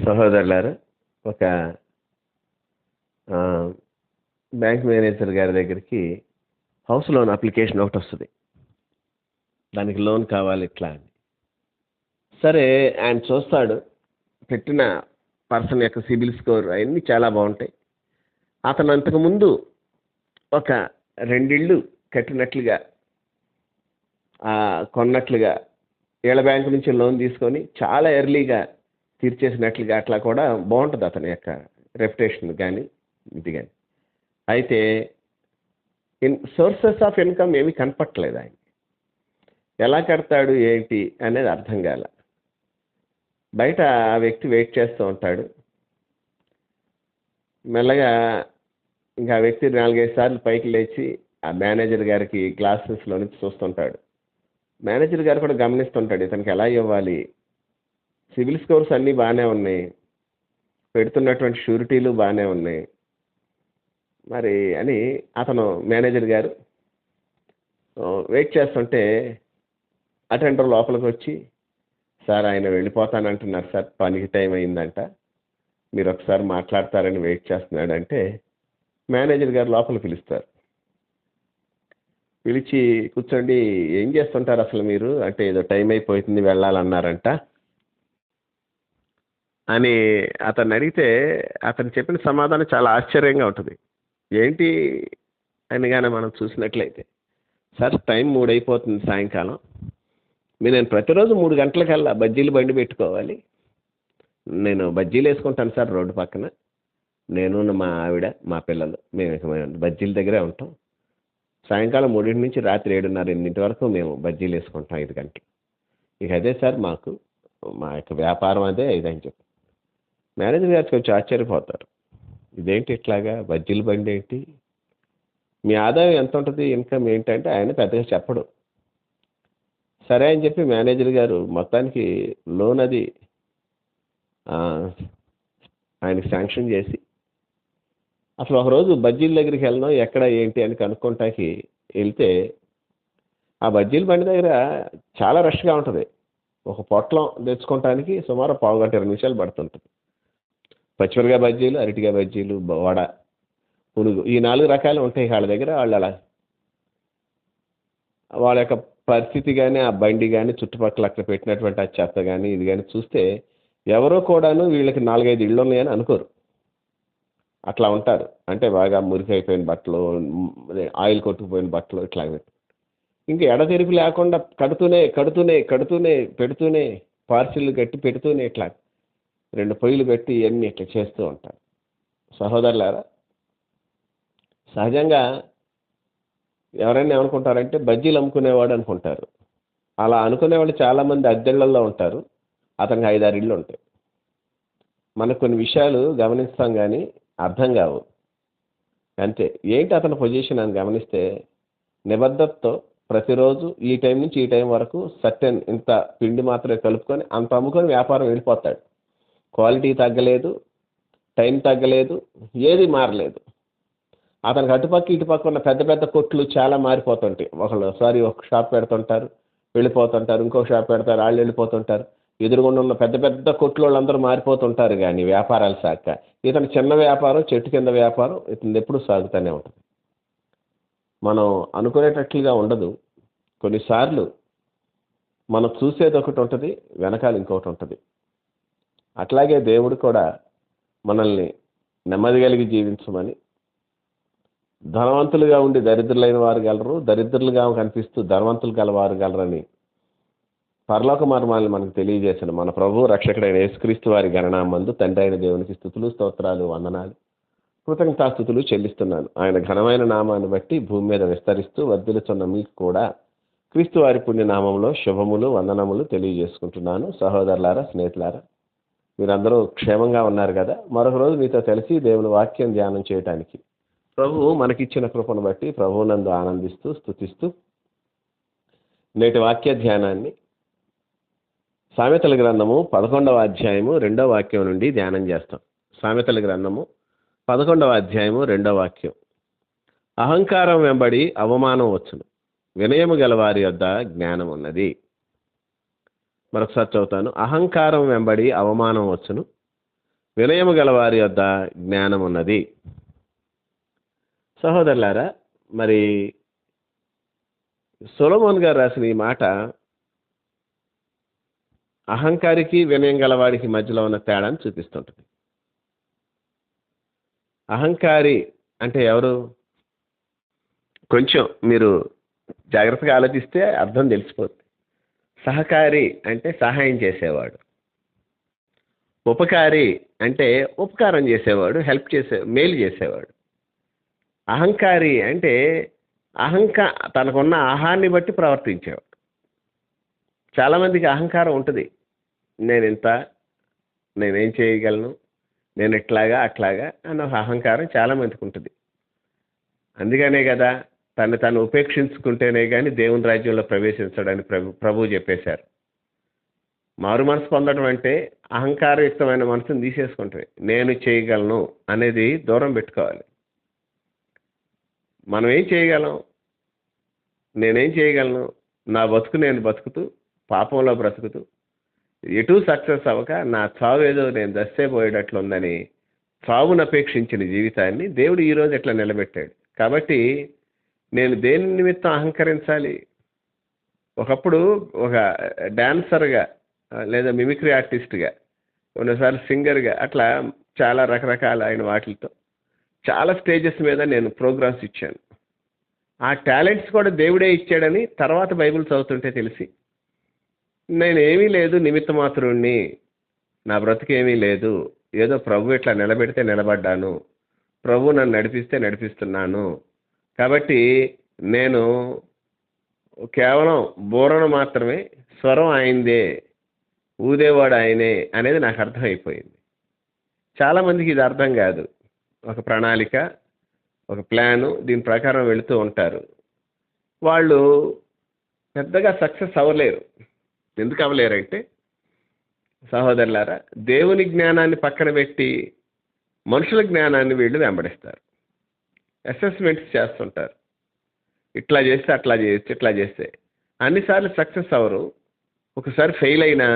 సహోదరులారా, ఒక bank manager గారి దగ్గరికి హౌస్ లోన్ అప్లికేషన్ ఒకటి వస్తుంది. దానికి లోన్ కావాలి ఇట్లా అని. సరే, ఆయన చూస్తాడు. పెట్టిన పర్సన్ యొక్క సిబిల్ స్కోర్ అవన్నీ చాలా బాగుంటాయి. అతను అంతకుముందు ఒక 2 ఇళ్ళు కట్టినట్లుగా, కొన్నట్లుగా, వీళ్ళ బ్యాంకు నుంచి లోన్ తీసుకొని చాలా ఎర్లీగా తీర్చేసినట్లుగా అట్లా కూడా బాగుంటుంది అతని యొక్క రెప్యుటేషన్ కానీ ఇది కానీ. అయితే సోర్సెస్ ఆఫ్ ఇన్కమ్ ఏమీ కనపట్టలేదు ఆయన. ఎలా కడతాడు ఏంటి అనేది అర్థం కాల. బయట ఆ వ్యక్తి వెయిట్ చేస్తూ ఉంటాడు. మెల్లగా ఇంకా ఆ వ్యక్తి 4-5 సార్లు పైకి లేచి ఆ మేనేజర్ గారికి గ్లాసెస్లో నుంచి చూస్తుంటాడు. మేనేజర్ గారు కూడా గమనిస్తుంటాడు, ఇతనికి ఎలా ఇవ్వాలి, సివిల్ స్కోర్స్ అన్నీ బాగానే ఉన్నాయి, పెడుతున్నటువంటి షూరిటీలు బాగానే ఉన్నాయి మరి అని అతను మేనేజర్ గారు వెయిట్ చేస్తుంటే అటెండర్ లోపలికి వచ్చి, సార్ ఆయన వెళ్ళిపోతానంటున్నారు సార్, పనికి టైం అయిందంట, మీరు ఒకసారి మాట్లాడతారని వెయిట్ చేస్తున్నాడంటే మేనేజర్ గారు లోపల పిలుస్తారు. పిలిచి కూర్చోండి, ఏం చేస్తుంటారు అసలు మీరు అంటే, ఏదో టైం అయిపోతుంది వెళ్ళాలన్నారంట అని అతన్ని అడిగితే అతను చెప్పిన సమాధానం చాలా ఆశ్చర్యంగా ఉంటుంది. ఏంటి అని కానీ మనం చూసినట్లయితే, సార్ టైం 3 అయిపోతుంది సాయంకాలం, నేను ప్రతిరోజు 3 గంటలకల్లా బజ్జీలు బండి పెట్టుకోవాలి, నేను బజ్జీలు వేసుకుంటాను సార్ రోడ్డు పక్కన, నేను మా ఆవిడ మా పిల్లలు మేము బజ్జీల దగ్గరే ఉంటాం, సాయంకాలం 3 నుంచి రాత్రి 7:30-8 వరకు మేము బజ్జీలు వేసుకుంటాం 5 గంటలు, ఇక అదే సార్ మాకు మా యొక్క వ్యాపారం అదే ఇదని చెప్పి. మేనేజర్ గారు కొంచెం ఆశ్చర్యపోతారు, ఇదేంటి ఇట్లాగా బజ్జీల బండి ఏంటి, మీ ఆదాయం ఎంత ఉంటుంది, ఇన్కమ్ ఏంటంటే ఆయన పెద్దగా చెప్పడు. సరే అని చెప్పి మేనేజర్ గారు మొత్తానికి లోన్ అది ఆయనకి శాంక్షన్ చేసి, అసలు ఒకరోజు బజ్జీల దగ్గరికి వెళ్దాం ఎక్కడ ఏంటి అని కనుక్కోటానికి వెళ్తే ఆ బజ్జీల బండి దగ్గర చాలా రష్గా ఉంటుంది. ఒక పొట్లం తెచ్చుకోవటానికి సుమారు 1/4 గంట 20 నిమిషాలు పడుతుంటుంది. పచ్చిమిరకాయ బజ్జీలు, అరటికాయ బజ్జీలు, వడ, పునుగు, ఈ 4 రకాలు ఉంటాయి వాళ్ళ దగ్గర. వాళ్ళు అలా వాళ్ళ యొక్క పరిస్థితి కానీ, ఆ బండి కానీ, చుట్టుపక్కల అక్కడ పెట్టినటువంటి ఆ చెత్త కానీ ఇది కానీ చూస్తే ఎవరో కూడాను వీళ్ళకి 4-5 ఇళ్ళు ఉన్నాయని అనుకోరు. అట్లా ఉంటారు. అంటే బాగా మురికి అయిపోయిన బట్టలు, ఆయిల్ కొట్టుకుపోయిన బట్టలు ఇట్లా ఇంకా ఎడతెరిపి లేకుండా కడుతూనే కడుతూనే కడుతూనే పెడుతూనే పార్సిల్ కట్టి పెడుతూనే ఇట్లా 2 పొయ్యిలు పెట్టి ఇవన్నీ ఇట్లా చేస్తూ ఉంటారు. సహోదరులారా, సహజంగా ఎవరైనా ఏమనుకుంటారంటే బజ్జీలు అమ్ముకునేవాడు అనుకుంటారు. అలా అనుకునేవాళ్ళు చాలామంది అద్దెళ్లలో ఉంటారు. అతనికి 5-6 ఇళ్ళు ఉంటాయి. మనకు కొన్ని విషయాలు గమనిస్తాం కానీ అర్థం కావు అంతే. ఏంటి అతని పొజిషన్ అని గమనిస్తే, నిబద్ధతతో ప్రతిరోజు ఈ టైం నుంచి ఈ టైం వరకు సర్టెన్ ఇంత పిండి మాత్రమే కలుపుకొని అంత అమ్ముకొని వ్యాపారం వెళ్ళిపోతాడు. క్వాలిటీ తగ్గలేదు, టైం తగ్గలేదు, ఏది మారలేదు. అతనికి అటుపక్క ఇటుపక్క ఉన్న పెద్ద పెద్ద కొట్లు చాలా మారిపోతుంటాయి. ఒకసారి ఒక షాప్ పెడుతుంటారు, వెళ్ళిపోతుంటారు, ఇంకో షాప్ పెడతారు, వాళ్ళు వెళ్ళిపోతుంటారు. ఎదురుగుండా ఉన్న పెద్ద పెద్ద కొట్లు వాళ్ళందరూ మారిపోతుంటారు కానీ వ్యాపారాలు సాక ఇతను చిన్న వ్యాపారం, చెట్టు కింద వ్యాపారం ఇతను ఎప్పుడు సాగుతూనే ఉంటుంది. మనం అనుకునేటట్లుగా ఉండదు. కొన్నిసార్లు మనం చూసేది ఒకటి ఉంటుంది, వెనకాల ఇంకొకటి ఉంటుంది. అట్లాగే దేవుడు కూడా మనల్ని నెమ్మది కలిగి జీవించమని, ధనవంతులుగా ఉండి దరిద్రులైన వారు గలరు, దరిద్రులుగా కనిపిస్తూ ధనవంతులు గలవారు గలరని పరలోక మర్మాలను మనకు తెలియజేసిన మన ప్రభు రక్షకుడైన యేసుక్రీస్తు వారి గణనామందు తండ్రి అయిన దేవునికి స్తుతులు, స్తోత్రాలు, వందనాలు, కృతజ్ఞతాస్తుతులు చెల్లిస్తున్నాను. ఆయన ఘనమైన నామాన్ని బట్టి భూమి మీద విస్తరిస్తూ వర్ధిల్లుతున్న మీకు కూడా క్రీస్తు వారి పుణ్యనామంలో శుభములు, వందనములు తెలియజేసుకుంటున్నాను. సహోదరులారా, స్నేహితులారా, మీరందరూ క్షేమంగా ఉన్నారు కదా. మరొక రోజు మీతో కలిసి దేవుని వాక్యం ధ్యానం చేయడానికి ప్రభువు మనకిచ్చిన కృపను బట్టి ప్రభువునందు ఆనందిస్తూ స్తుతిస్తూ నేటి వాక్య ధ్యానాన్ని సామెతల గ్రంథము 11వ అధ్యాయము 2వ వాక్యం నుండి ధ్యానం చేస్తాం. సామెతల గ్రంథము 11వ అధ్యాయము 2వ వాక్యం. అహంకారం వెంబడి అవమానం వచ్చును, వినయము గలవారి యొద్ద జ్ఞానం ఉన్నది. మరొకసారి చదువుతాను. అహంకారం వెంబడి అవమానం వచ్చును, వినయము గల వారి వద్ద జ్ఞానం ఉన్నది. సహోదరులారా, మరి సొలొమోన్ గారు రాసిన ఈ మాట అహంకారికి వినయం గలవాడికి మధ్యలో ఉన్న తేడాను చూపిస్తుంటుంది. అహంకారి అంటే ఎవరు? కొంచెం మీరు జాగ్రత్తగా ఆలోచిస్తే అర్థం తెలిసిపోతుంది. సహకారి అంటే సహాయం చేసేవాడు. ఉపకారి అంటే ఉపకారం చేసేవాడు, హెల్ప్ మేలు చేసేవాడు. అహంకారి అంటే తనకున్న ఆహాన్ని బట్టి ప్రవర్తించేవాడు. చాలామందికి అహంకారం ఉంటుంది. నేనేం చేయగలను, నేను ఇట్లాగా అట్లాగా అన్న ఒక అహంకారం చాలామందికి ఉంటుంది. అందుకనే కదా తను ఉపేక్షించుకుంటేనే కానీ దేవుని రాజ్యంలో ప్రవేశించడని ప్రభువు చెప్పేశారు. మారు మనసు పొందడం అంటే అహంకారయుక్తమైన మనసును తీసేసుకుంటుంది. నేను చేయగలను అనేది దూరం పెట్టుకోవాలి. మనం ఏం చేయగలం? నేనేం చేయగలను? నా బతుకు నేను బతుకుతూ పాపంలో బ్రతుకుతూ ఎటూ సక్సెస్ అవ్వక నా చావు ఏదో నేను దస్తేపోయేటట్లుందని చావును అపేక్షించిన జీవితాన్ని దేవుడు ఈరోజు ఎట్లా నిలబెట్టాడు. కాబట్టి నేను దేని నిమిత్తం అహంకరించాలి? ఒకప్పుడు ఒక డాన్సర్గా లేదా మిమిక్రీ ఆర్టిస్ట్గా, కొన్నిసార్లు సింగర్గా, అట్లా చాలా రకరకాల అయిన వాటితో చాలా స్టేజెస్ మీద నేను ప్రోగ్రామ్స్ ఇచ్చాను. ఆ టాలెంట్స్ కూడా దేవుడే ఇచ్చాడని తర్వాత బైబిల్ చదువుతుంటే తెలిసి, నేనేమీ లేదు, నిమిత్త మాత్రుణ్ణి, నా బ్రతుకేమీ లేదు, ఏదో ప్రభు ఇట్లా నిలబెడితే నిలబడ్డాను, ప్రభు నన్ను నడిపిస్తే నడిపిస్తున్నాను, కాబట్టి నేను కేవలం బూరను మాత్రమే, స్వరం ఆయనదే, ఊదేవాడు ఆయనే అనేది నాకు అర్థమైపోయింది. చాలామందికి ఇది అర్థం కాదు. ఒక ప్రణాళిక, ఒక ప్లాను, దీని ప్రకారం వెళుతూ ఉంటారు. వాళ్ళు పెద్దగా సక్సెస్ అవ్వలేరు. ఎందుకు అవ్వలేరంటే, సహోదరులారా, దేవుని జ్ఞానాన్ని పక్కన పెట్టి మనుషుల జ్ఞానాన్ని వీళ్ళు వెంబడిస్తారు. అసెస్మెంట్స్ చేస్తుంటారు. ఇట్లా చేస్తే అట్లా చేయొచ్చు, ఇట్లా చేస్తే. అన్నిసార్లు సక్సెస్ అవ్వరు. ఒకసారి ఫెయిల్ అయినా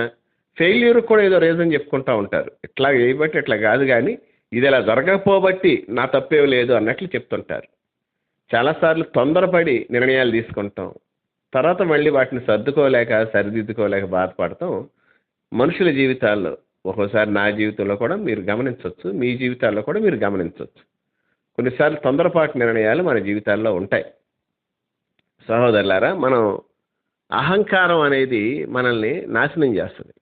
ఫెయిల్యూర్ కూడా ఏదో రీజన్ చెప్పుకుంటూ ఉంటారు. ఇట్లా చేయబట్టి ఇట్లా కాదు, కానీ ఇది ఇలా జరగకపోబట్టి నా తప్పేం లేదు అన్నట్లు చెప్తుంటారు. చాలాసార్లు తొందరపడి నిర్ణయాలు తీసుకుంటాం. తర్వాత మళ్ళీ వాటిని సర్దుకోలేక, సరిదిద్దుకోలేక బాధపడతాం. మనుషుల జీవితాల్లో, ఒక్కోసారి నా జీవితంలో కూడా మీరు గమనించవచ్చు, మీ జీవితాల్లో కూడా మీరు గమనించవచ్చు. కొన్నిసార్లు తొందరపాటు నిర్ణయాలు మన జీవితాల్లో ఉంటాయి. సహోదరులారా, మనం అహంకారం అనేది మనల్ని నాశనం చేస్తుంది.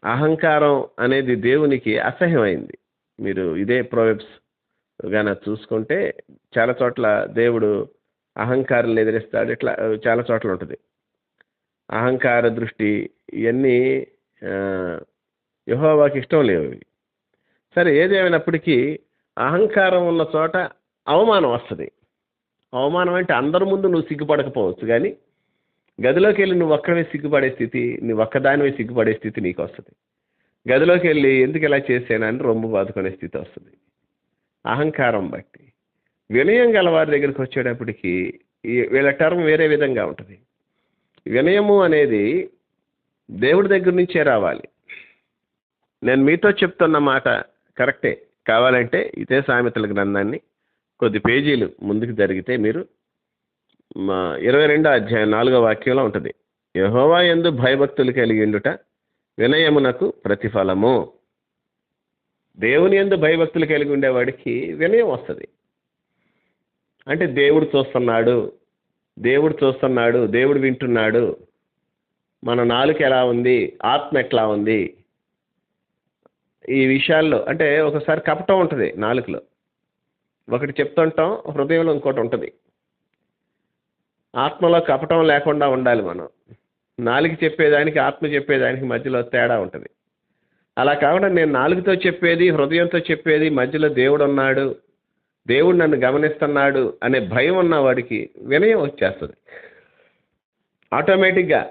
అహంకారం అనేది దేవునికి అసహ్యమైంది. మీరు ఇదే ప్రోవెబ్స్ గాన చూసుకుంటే చాలా చోట్ల దేవుడు అహంకారాలను ఎదిరిస్తాడు. ఇట్లా చాలా చోట్ల ఉంటుంది. అహంకార దృష్టి ఇవన్నీ యెహోవాకి ఇష్టం లేవు. సరే, ఏదేమైనప్పటికీ అహంకారం ఉన్న చోట అవమానం వస్తుంది. అవమానం అంటే అందరి ముందు నువ్వు సిగ్గుపడకపోవచ్చు, కానీ గదిలోకి వెళ్ళి నువ్వు ఒక్కడే సిగ్గుపడే స్థితి, నువ్వు ఒక్కదానివే సిగ్గుపడే స్థితి నీకు వస్తుంది. గదిలోకి వెళ్ళి ఎందుకు ఇలా చేసానని రొమ్ము బాదుకునే స్థితి వస్తుంది అహంకారం బట్టి. వినయం గల వారి దగ్గరికి వచ్చేటప్పటికి వీళ్ళ టర్మ్ వేరే విధంగా ఉంటుంది. వినయము అనేది దేవుడి దగ్గర నుంచే రావాలి. నేను మీతో చెప్తున్న మాట కరెక్టే. కావాలంటే ఇదే సామెతల గ్రంథాన్ని కొద్ది పేజీలు ముందుకు జరిగితే మీరు 22వ అధ్యాయం 4వ వాక్యంలో ఉంటుంది. యెహోవా యందు భయభక్తులు కలిగి ఉండుట వినయమునకు ప్రతిఫలము. దేవుని యందు భయభక్తులు కలిగి ఉండేవాడికి వినయం వస్తుంది. అంటే దేవుడు చూస్తున్నాడు, దేవుడు వింటున్నాడు, మన నాలుక ఎలా ఉంది, ఆత్మ ఎట్లా ఉంది, ఈ విషయాల్లో. అంటే ఒకసారి కపటం ఉంటుంది నాలుకలో. ఒకటి చెప్తుంటాం, హృదయంలో ఇంకోటి ఉంటుంది. ఆత్మలో కపటం లేకుండా ఉండాలి మనం. నాలుక చెప్పేదానికి, ఆత్మ చెప్పేదానికి మధ్యలో తేడా ఉంటుంది. అలా కాకుండా నేను నాలుగుతో చెప్పేది, హృదయంతో చెప్పేది, మధ్యలో దేవుడు ఉన్నాడు, దేవుడు నన్ను గమనిస్తున్నాడు అనే భయం ఉన్న వాడికి వినయం వచ్చేస్తుంది. ఆటోమేటిక్గా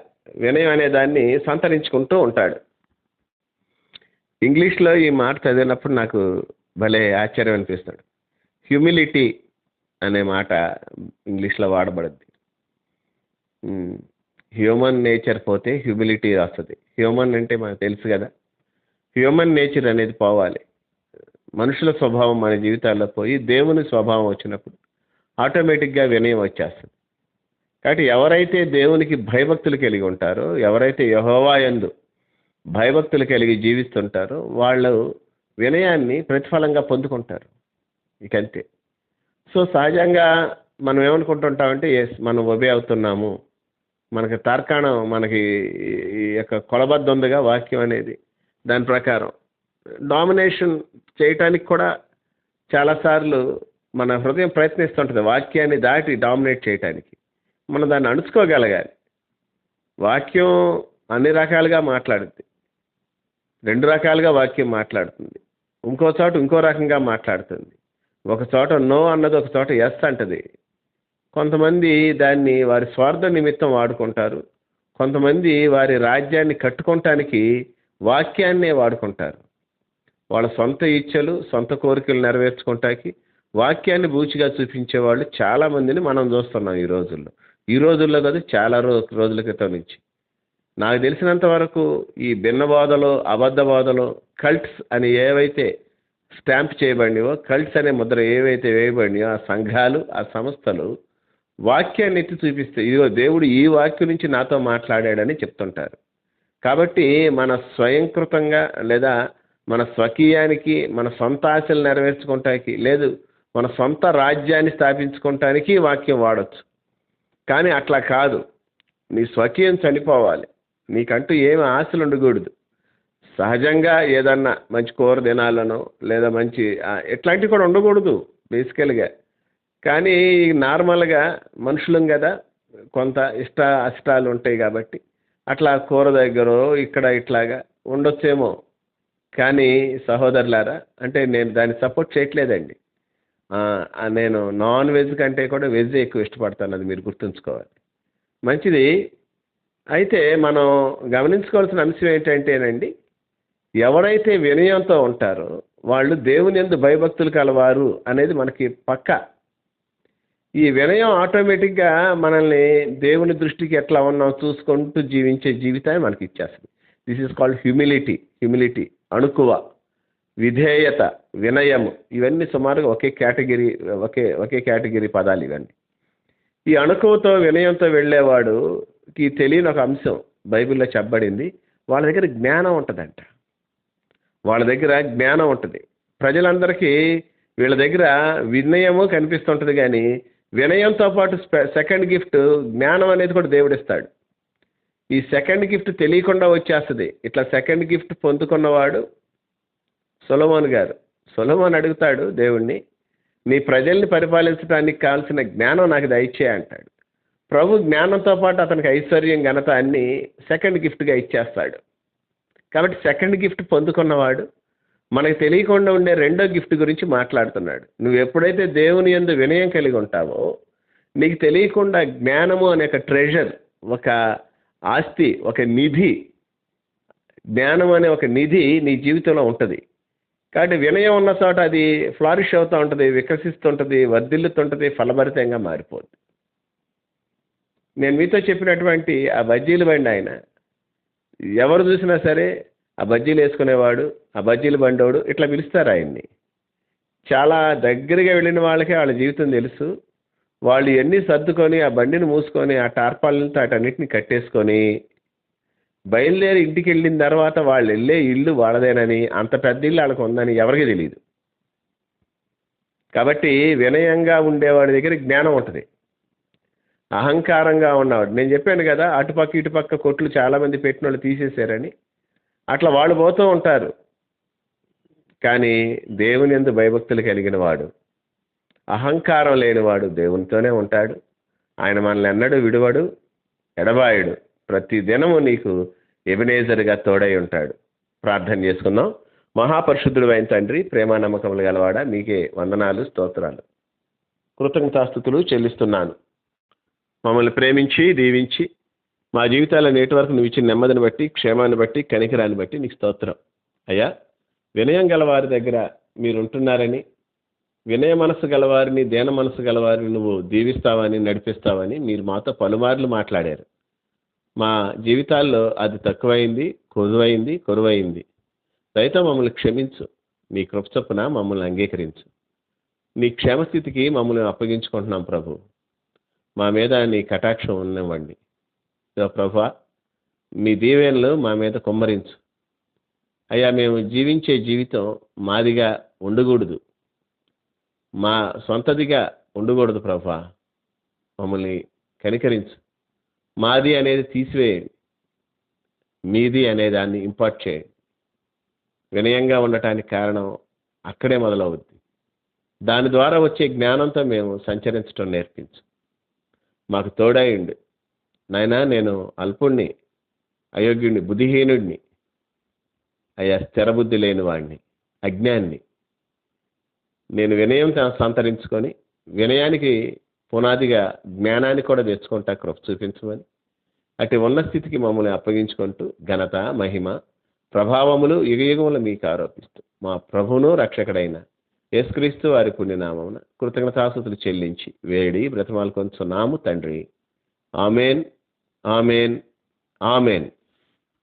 వినయం అనే దాన్ని సంతరించుకుంటూ ఉంటాడు. ఇంగ్లీష్లో ఈ మాట చదివినప్పుడు నాకు భలే ఆశ్చర్యం అనిపిస్తాడు. హ్యూమిలిటీ అనే మాట ఇంగ్లీష్లో వాడబడుద్ది. హ్యూమన్ నేచర్ పోతే హ్యూమిలిటీ వస్తుంది. హ్యూమన్ అంటే మనకు తెలుసు కదా, హ్యూమన్ నేచర్ అనేది పోవాలి. మనుషుల స్వభావం మన జీవితాల్లో పోయి దేవుని స్వభావం వచ్చినప్పుడు ఆటోమేటిక్గా వినయం వచ్చేస్తుంది. కాబట్టి ఎవరైతే దేవునికి భయభక్తులు కలిగి ఉంటారో, ఎవరైతే యెహోవా యందు భయభక్తులు కలిగి జీవిస్తుంటారో వాళ్ళు వినయాన్ని ప్రతిఫలంగా పొందుకుంటారు. ఇకంతే. సో సహజంగా మనం ఏమనుకుంటుంటామంటే ఎస్ మనం ఒబే అవుతున్నాము, మనకి తర్కాణం, మనకి ఈ యొక్క కొలబద్ద ఉందిగా వాక్యం అనేది, దాని ప్రకారం డామినేషన్ చేయటానికి కూడా చాలాసార్లు మన హృదయం ప్రయత్నిస్తుంటుంది వాక్యాన్ని దాటి డామినేట్ చేయటానికి. మనం దాన్ని అణుచుకోగలగాలి. వాక్యం అన్ని రకాలుగా మాట్లాడుద్ది, రెండు రకాలుగా వాక్యం మాట్లాడుతుంది, ఇంకో చోట ఇంకో రకంగా మాట్లాడుతుంది. ఒక చోట నో అన్నది ఒక చోట ఎస్ అంటది. కొంతమంది దాన్ని వారి స్వార్థ నిమిత్తం వాడుకుంటారు, కొంతమంది వారి రాజ్యాన్ని కట్టుకోవటానికి వాక్యాన్నే వాడుకుంటారు. వాళ్ళ సొంత ఇచ్చలు సొంత కోరికలు నెరవేర్చుకోవటానికి వాక్యాన్ని బూచిగా చూపించేవాళ్ళు చాలామందిని మనం చూస్తున్నాం ఈ రోజుల్లో కాదు, చాలా రోజుల క్రితం నుంచి. నాకు తెలిసినంత వరకు ఈ భిన్న బోధలు, అబద్ధ బోధలు, కల్ట్స్ అని ఏవైతే స్టాంప్ చేయబడినాయో, కల్ట్స్ అనే ముద్ర ఏవైతే వేయబడినాయో ఆ సంఘాలు, ఆ సంస్థలు వాక్యాన్ని ఎత్తి చూపిస్తాయి. ఇదిగో దేవుడు ఈ వాక్యం నుంచి నాతో మాట్లాడాడని చెప్తుంటారు. కాబట్టి మన స్వయంకృతంగా లేదా మన స్వకీయానికి, మన సొంత ఆశలు నెరవేర్చుకోవటానికి, లేదు మన సొంత రాజ్యాన్ని స్థాపించుకోవటానికి వాక్యం వాడచ్చు. కానీ అట్లా కాదు. నీ స్వకీయం చనిపోవాలి, నీకంటూ ఏమి ఆశలు ఉండకూడదు. సహజంగా ఏదన్నా మంచి కూర తినాలనో లేదా మంచి ఇట్లాంటివి కూడా ఉండకూడదు బేసికల్గా. కానీ నార్మల్గా మనుషులం కదా, కొంత అష్టాలు ఉంటాయి కాబట్టి అట్లా కూర దగ్గర ఇక్కడ ఇట్లాగా ఉండొచ్చేమో. కానీ సహోదరులారా, అంటే నేను దాన్ని సపోర్ట్ చేయట్లేదండి. నేను నాన్ వెజ్ కంటే కూడా వెజ్ ఎక్కువ ఇష్టపడతాను, అది మీరు గుర్తుంచుకోవాలి. మంచిది. అయితే మనం గమనించుకోవాల్సిన అంశం ఏంటంటేనండి, ఎవరైతే వినయంతో ఉంటారో వాళ్ళు దేవుని యందు భయభక్తులు కలవారు అనేది మనకి పక్కా. ఈ వినయం ఆటోమేటిక్గా మనల్ని దేవుని దృష్టికి ఎట్లా ఉన్నాం చూసుకుంటూ జీవించే జీవితాన్ని మనకి ఇచ్చేస్తుంది. దిస్ ఈజ్ కాల్డ్ హ్యూమిలిటీ, అణుకువ, విధేయత, వినయము. ఇవన్నీ సుమారుగా ఒకే కేటగిరీ పదాలు ఇవన్నీ. ఈ అణుకువతో వినయంతో వెళ్ళేవాడుకి తెలియని ఒక అంశం బైబిల్లో చెప్పబడింది. వాళ్ళ దగ్గర జ్ఞానం ఉంటుందంట. ప్రజలందరికీ వీళ్ళ దగ్గర వినయము కనిపిస్తుంటుంది, కానీ వినయంతో పాటు సెకండ్ గిఫ్ట్ జ్ఞానం అనేది కూడా దేవుడిస్తాడు. ఈ సెకండ్ గిఫ్ట్ తెలియకుండా వచ్చేస్తుంది. ఇట్లా సెకండ్ గిఫ్ట్ పొందుకున్నవాడు సొలొమోన్ అడుగుతాడు దేవుణ్ణి, నీ ప్రజల్ని పరిపాలించడానికి కావాల్సిన జ్ఞానం నాకు దయచేయి అంటాడు. ప్రభు జ్ఞానంతో పాటు అతనికి ఐశ్వర్యం, ఘనత అన్నీ సెకండ్ గిఫ్ట్గా ఇచ్చేస్తాడు. కాబట్టి సెకండ్ గిఫ్ట్ పొందుకున్నవాడు మనకు తెలియకుండా ఉండే రెండో గిఫ్ట్ గురించి మాట్లాడుతున్నాడు. నువ్వు ఎప్పుడైతే దేవుని యందు వినయం కలిగి ఉంటావో నీకు తెలియకుండా జ్ఞానము అనే ఒక ట్రెజర్, ఒక ఆస్తి, ఒక నిధి, జ్ఞానం అనే ఒక నిధి నీ జీవితంలో ఉంటుంది. కాబట్టి వినయం ఉన్న చోట అది ఫ్లారిష్ అవుతూ ఉంటుంది, వికసిస్తుంటుంది, వర్ధిల్లుతుంటుంది, ఫలభరితంగా మారిపోతుంది. నేను మీతో చెప్పినటువంటి ఆ బజ్జీలు బండి ఆయన, ఎవరు చూసినా సరే ఆ బజ్జీలు వేసుకునేవాడు, ఆ బజ్జీలు బండోడు ఇట్లా పిలుస్తారు ఆయన్ని. చాలా దగ్గరగా వెళ్ళిన వాళ్ళకే వాళ్ళ జీవితం తెలుసు. వాళ్ళు ఎన్ని సర్దుకొని ఆ బండిని మూసుకొని ఆ టార్పాలతో అటన్నిటిని కట్టేసుకొని బయలుదేరి ఇంటికి వెళ్ళిన తర్వాత వాళ్ళు వెళ్ళే ఇల్లు వాళ్ళదేనని, అంత పెద్ద ఇల్లు వాళ్ళకు ఉందని ఎవరికీ తెలియదు. కాబట్టి వినయంగా ఉండేవాడి దగ్గర జ్ఞానం ఉంటుంది. అహంకారంగా ఉన్నవాడు, నేను చెప్పాను కదా అటుపక్క ఇటుపక్క కొట్లు చాలామంది పెట్టిన వాళ్ళు తీసేశారని, అట్లా వాళ్ళు పోతూ ఉంటారు. కానీ దేవుని యందు భయభక్తులు కలిగిన వాడు, అహంకారం లేనివాడు దేవునితోనే ఉంటాడు. ఆయన మనల్ని ఎన్నడూ విడువడు, ఎడబాయుడు. ప్రతి దినము నీకు ఎబినేజర్గా తోడై ఉంటాడు. ప్రార్థన చేసుకుందాం. మహాపరిశుద్ధుడు అయిన తండ్రి, ప్రేమ నమ్మకములు గలవాడా, మీకే వందనాలు, స్తోత్రాలు, కృతజ్ఞతాస్తుతులు చెల్లిస్తున్నాను. మమ్మల్ని ప్రేమించి దీవించి మా జీవితాల నేటి వరకు నువ్వు ఇచ్చిన నెమ్మదిని బట్టి, క్షేమాన్ని బట్టి, కనికరాన్ని బట్టి నీకు స్తోత్రం. అయ్యా, వినయం గలవారి దగ్గర మీరు ఉంటున్నారని, వినయ మనసు గలవారిని, దేన మనసు గలవారిని నువ్వు దీవిస్తావని, నడిపిస్తావని మీరు మాతో పలుమార్లు మాట్లాడారు. మా జీవితాల్లో అది తక్కువైంది, కొరువైంది. దయతో మమ్మల్ని క్షమించు. నీ కృప చొప్పున మమ్మల్ని అంగీకరించు. నీ క్షేమస్థితికి మమ్మల్ని అప్పగించుకుంటున్నాం ప్రభు. మా మీద నీ కటాక్షం ఉన్నవ్వండి. ప్రభువా, మీ దీవెనలు మా మీద కుమ్మరించు. అయ్యా, మేము జీవించే జీవితం మాదిగా ఉండకూడదు, మా సొంతదిగా ఉండకూడదు ప్రభువా. మమ్మల్ని కనికరించు. మాది అనేది తీసివేయండి, మీది అనే దాన్ని ఇంపార్ట్ చేయండి. వినయంగా ఉండటానికి కారణం అక్కడే మొదలవుద్ది. దాని ద్వారా వచ్చే జ్ఞానంతో మేము సంచరించడం నేర్పించు. మాకు తోడైండు నాయనా. నేను అల్పుణ్ణి, అయోగ్యుడిని, బుద్ధిహీనుడిని అయ్యా, స్థిరబుద్ధి లేని వాడిని, అజ్ఞాన్ని. నేను వినయం సంతరించుకొని వినయానికి పునాదిగా జ్ఞానాన్ని కూడా తెచ్చుకుంటా కృప చూపించమని అటు ఉన్న స్థితికి మమ్మల్ని అప్పగించుకుంటూ ఘనత, మహిమ, ప్రభావములు యుగయుగములు మీకు ఆరోపిస్తూ మా ప్రభువును రక్షకుడైన యేసుక్రీస్తు వారి పుణ్యనామమున కృతజ్ఞతాస్తుతులు చెల్లించి వేడి బ్రతమాలు కొంచున్నాము తండ్రి. Amen, amen, amen.